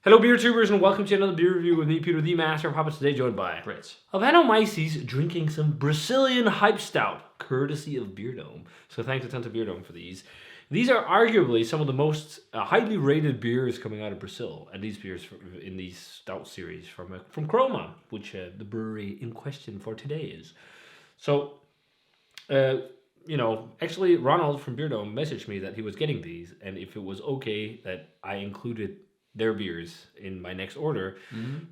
Hello, beer tubers, and welcome to another beer review with me, Peter, the Master of Hobbits. Today, joined by Brits. Ynfynyty drinking some Brazilian hype stout, courtesy of Beer Dome. So, thanks a ton to Beer Dome for these. These are arguably some of the most highly rated beers coming out of Brazil, and these beers in these stout series from Croma, which the brewery in question for today is. So, actually, Ronald from Beer Dome messaged me that he was getting these, and if it was okay that I included their beers in my next order,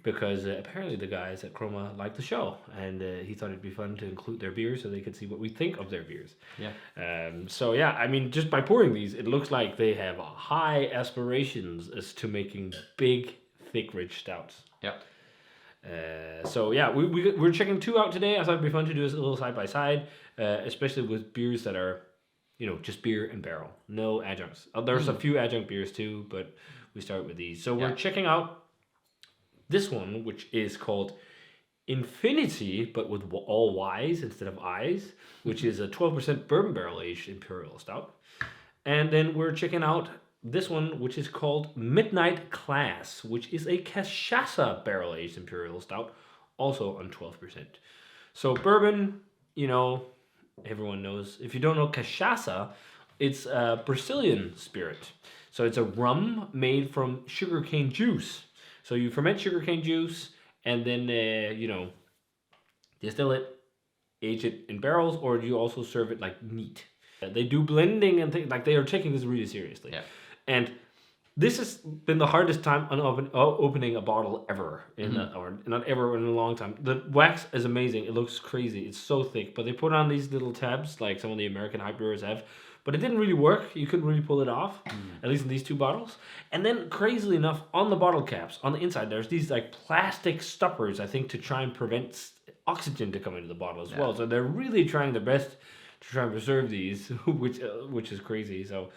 because apparently the guys at Croma like the show, and he thought it'd be fun to include their beers so they could see what we think of their beers. Just by pouring these, it looks like they have high aspirations as to making big, thick, rich stouts. Yeah. We're checking two out today. I thought it'd be fun to do this a little side by side, especially with beers that are, just beer and barrel, no adjuncts. There's a few adjunct beers too, but we start with these. So we're checking out this one, which is called Ynfynyty, but with all Y's instead of I's, which is a 12% bourbon barrel aged Imperial stout. And then we're checking out this one, which is called Midnight Class, which is a Cachaça barrel aged Imperial stout, also on 12%. So bourbon, everyone knows. If you don't know Cachaça, it's a Brazilian spirit. So it's a rum made from sugarcane juice. So you ferment sugarcane juice and then, distill it, age it in barrels, or you also serve it like neat. They do blending and things, like they are taking this really seriously. Yeah. And this has been the hardest time on opening a bottle ever, or not ever in a long time. The wax is amazing. It looks crazy. It's so thick, but they put on these little tabs like some of the American hype brewers have. But it didn't really work. You couldn't really pull it off, at least in these two bottles. And then, crazily enough, on the bottle caps, on the inside, there's these like plastic stoppers, I think, to try and prevent oxygen to come into the bottle as well. So they're really trying their best to try and preserve these, which is crazy. So,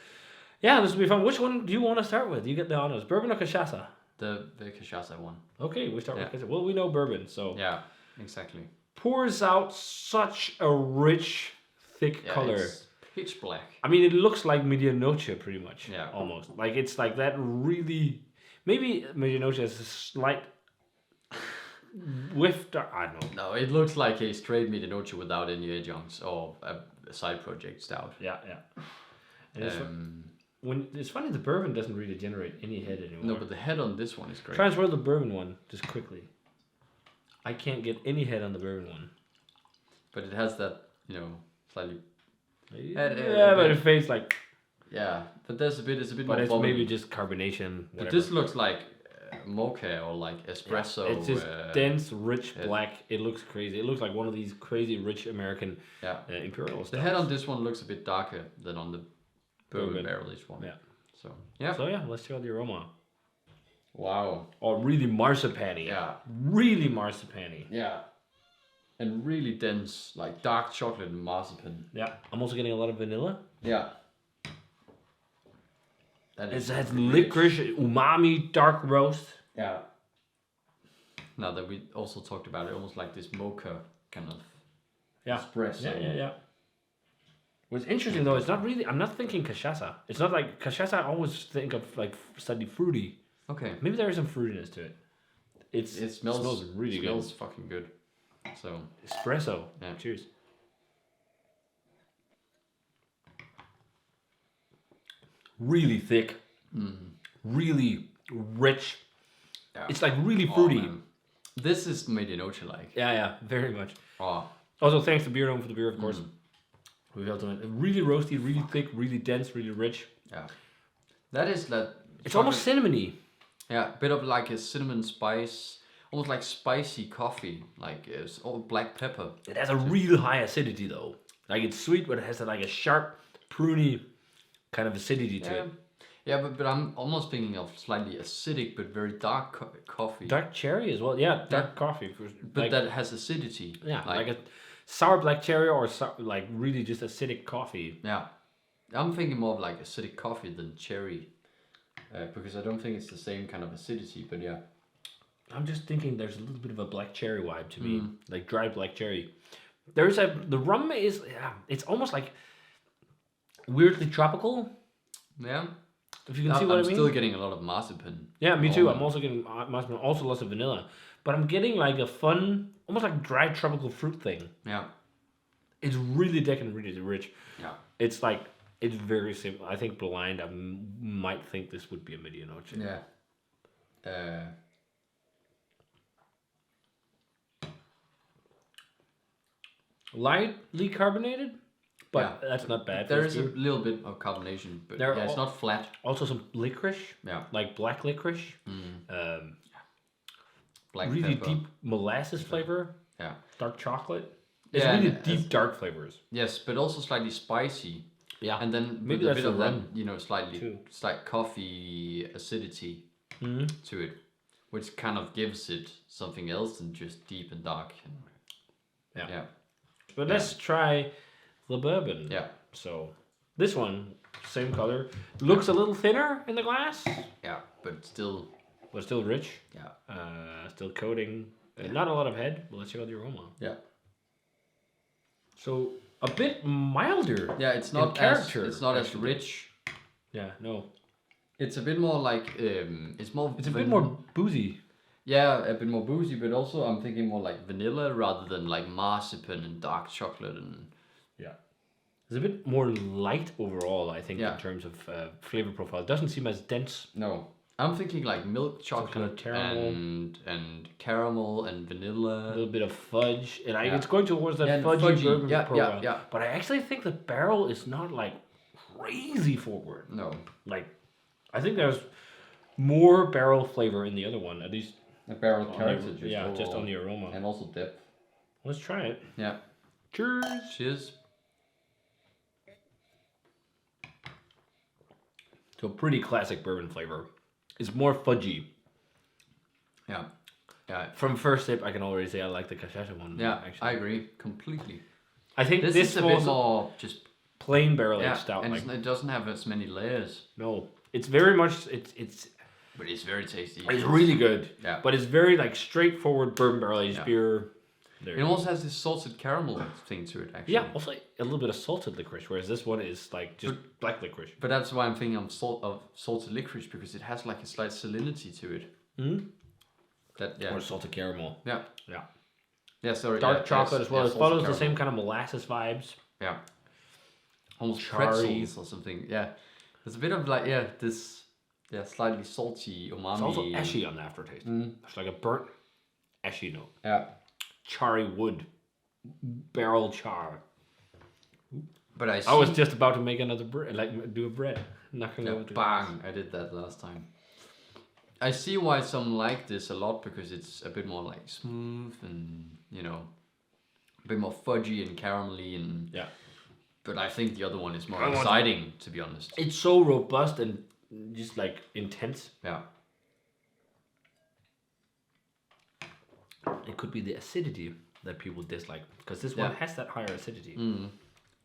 yeah, this will be fun. Which one do you want to start with? You get the honors. Bourbon or Cachaça? The Cachaça one. Okay, we start with Cachaça. Well, we know bourbon, so... Yeah, exactly. Pours out such a rich, thick color. It's pitch black. I mean, it looks like Medianoche pretty much. Yeah. Almost. Like, it's like that really... Maybe Medianoche has a slight whiff... I don't know. No, it looks like a straight Ynfynyty without any adjuncts or a side project stout. Yeah. And it's funny the bourbon doesn't really generate any head anymore. No, but the head on this one is great. Transfer the bourbon one, just quickly. I can't get any head on the bourbon one. But it has that, slightly... but it fades like... Yeah, but there's it's a bit more But it's bubbly. maybe just carbonation, whatever. But this looks like mocha or like espresso. Yeah, it's just dense, rich, black. It looks crazy. It looks like one of these crazy, rich American Imperial stouts. The head on this one looks a bit darker than on the bourbon barrel-aged one. Yeah. So, let's check out the aroma. Wow. Oh, really marzipan-y. Yeah. Really marzipan-y. Yeah. And really dense, like dark chocolate and marzipan. Yeah. I'm also getting a lot of vanilla. Yeah. It has licorice, umami, dark roast. Yeah. Now that we also talked about it, almost like this mocha kind of espresso. Yeah. What's interesting though, it's not really, I'm not thinking Cachaça. It's not like, Cachaça I always think of like slightly fruity. Okay. Maybe there is some fruitiness to it. It smells really good. It smells fucking good. So espresso. Yeah. Cheers. Really thick. Really rich. Yeah. It's like really fruity. Man. This is Ynfynyty like. Yeah, very much. Oh. Also, thanks to Beer Dome for the beer, of course. We felt it. Really roasty, really thick, really dense, really rich. Yeah. That is that. It's almost cinnamony. Yeah, a bit of like a cinnamon spice, almost like spicy coffee, like it's all black pepper. It has a real high acidity though. Like it's sweet, but it has like a sharp, pruny kind of acidity to it. Yeah, but I'm almost thinking of slightly acidic but very dark coffee. Dark cherry as well. Yeah, dark coffee. But that has acidity. Yeah, like a sour black cherry or like really just acidic coffee. Yeah, I'm thinking more of like acidic coffee than cherry, because I don't think it's the same kind of acidity. But yeah, I'm just thinking there's a little bit of a black cherry vibe to me, like dry black cherry. The rum is it's almost like weirdly tropical. Yeah. If you can see what I mean. I'm still getting a lot of marzipan. Yeah, me too. I'm also getting marzipan, also lots of vanilla. But I'm getting like a fun, almost like dry tropical fruit thing. Yeah. It's really decadent, really rich. Yeah. It's like, it's very simple. I think blind, I might think this would be a medianoche. Yeah. Lightly carbonated, but that's not bad. There is a little bit of carbonation, but it's not flat. Also some licorice, like black licorice. Black really pepper. deep molasses flavor. Yeah. Dark chocolate. It's really deep, dark flavors. Yes, but also slightly spicy. Yeah. And then maybe with that's a bit of rum. that, slight coffee acidity to it, which kind of gives it something else than just deep and dark. Yeah. But let's try the bourbon. Yeah. So this one, same color, looks a little thinner in the glass. Yeah, but still rich. Yeah. Still coating. Not a lot of head. But let's check out the aroma. Yeah. So a bit milder. Yeah, it's not character. It's not as rich. Yeah. No. It's a bit more like It's a bit more boozy. Yeah, a bit more boozy, but also I'm thinking more like vanilla rather than like marzipan and dark chocolate and. Yeah. It's a bit more light overall, I think, in terms of flavor profile. It doesn't seem as dense. No. I'm thinking like milk chocolate kind of caramel. and caramel and vanilla. A little bit of fudge. And it's going towards that fudgy bourbon profile. Yeah. But I actually think the barrel is not like crazy forward. No. Like, I think there's more barrel flavor in the other one, at least. The barrel character just on the aroma. And also depth. Let's try it. Yeah. Cheers. Cheers. So pretty classic bourbon flavor. It's more fudgy. Yeah. Yeah. From first sip, I can already say I like the Cachaça one. Yeah, actually. I agree completely. I think this is a bit more just plain barrel aged stout. And it doesn't have as many layers. No, it's very much it's. But it's very tasty. It's really good. Yeah. But it's very like straightforward bourbon barrel aged beer. It almost has this salted caramel thing to it, actually. Yeah, also a little bit of salted licorice, whereas this one is like just black licorice. But that's why I'm thinking of salted licorice, because it has like a slight salinity to it. Or salted caramel. Yeah. Yeah. Yeah, sorry. Dark chocolate as well. Yeah, it follows caramel. the same kind of molasses vibes. Yeah. Almost Charry. pretzels or something. Yeah. There's a bit of like, this slightly salty umami. It's also ashy on the aftertaste. It's like a burnt ashy note. Yeah. Charry wood. Barrel char. But I was just about to make another do a bread. Not gonna go with the bang! I did that last time. I see why some like this a lot, because it's a bit more like smooth and a bit more fudgy and caramelly and But I think the other one is more exciting, to be honest. It's so robust and just like intense. Yeah. It could be the acidity that people dislike, because this one has that higher acidity.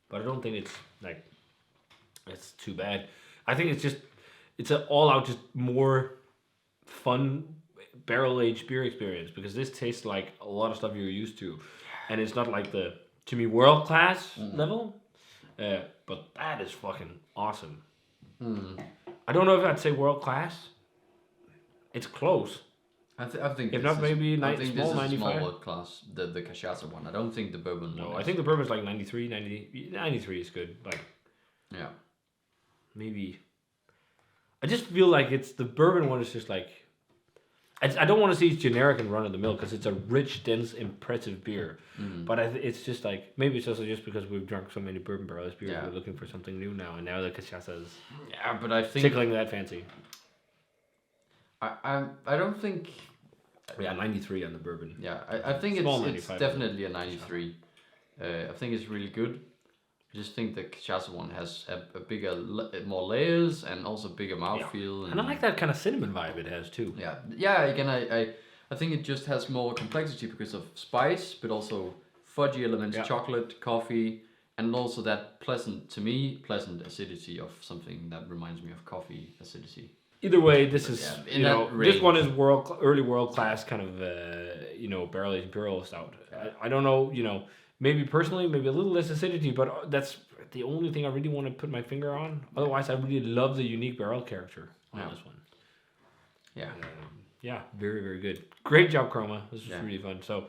But I don't think it's too bad. I think it's an all out just more fun barrel aged beer experience, because this tastes like a lot of stuff you're used to, and it's not like the, to me, world class level. But that is fucking awesome. I don't know if I'd say world class. It's close. I think if not, maybe I think small this is 95. small world class, the Cachaça one. I don't think the bourbon one. No, I think the bourbon's like 93 is good. Like, yeah, maybe. I just feel like it's the bourbon one is just like, I don't want to say it's generic and run of the mill, because it's a rich, dense, impressive beer. But it's just like, maybe it's also just because we've drunk so many bourbon barrel aged beers, we're looking for something new now, and now the Cachaça is but I think tickling that fancy. I don't think. Yeah, 93 on the bourbon. Yeah, I think it's definitely a 93. I think it's really good. I just think the Cachaça one has a bigger, more layers and also bigger mouthfeel. And I like that kind of cinnamon vibe it has too. Yeah. Again, I think it just has more complexity because of spice, but also fudgy elements, chocolate, coffee, and also that pleasant acidity of something that reminds me of coffee acidity. Either way, this is this one is early world class kind of barrel aged Imperial stout. I don't know, maybe personally, maybe a little less acidity, but the only thing I really want to put my finger on. Otherwise, I really love the unique barrel character on this one. Yeah. Yeah, very, very good. Great job, Croma. This was really fun. So,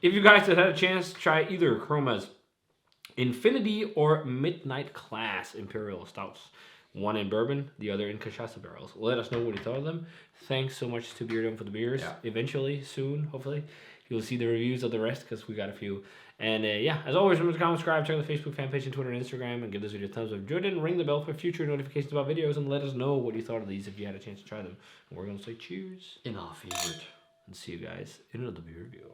if you guys have had a chance, try either Chroma's Ynfynyty or Midnight Class Imperial Stouts. One in bourbon, the other in Cachaça barrels. Let us know what you thought of them. Thanks so much to Beardom for the beers. Yeah. Eventually, soon, hopefully, you'll see the reviews of the rest because we got a few. And as always, remember to comment, subscribe, check out the Facebook fan page and Twitter and Instagram, and give this video a thumbs up. Jordan, ring the bell for future notifications about videos, and let us know what you thought of these if you had a chance to try them. And we're going to say cheers in our favorite. And see you guys in another beer review.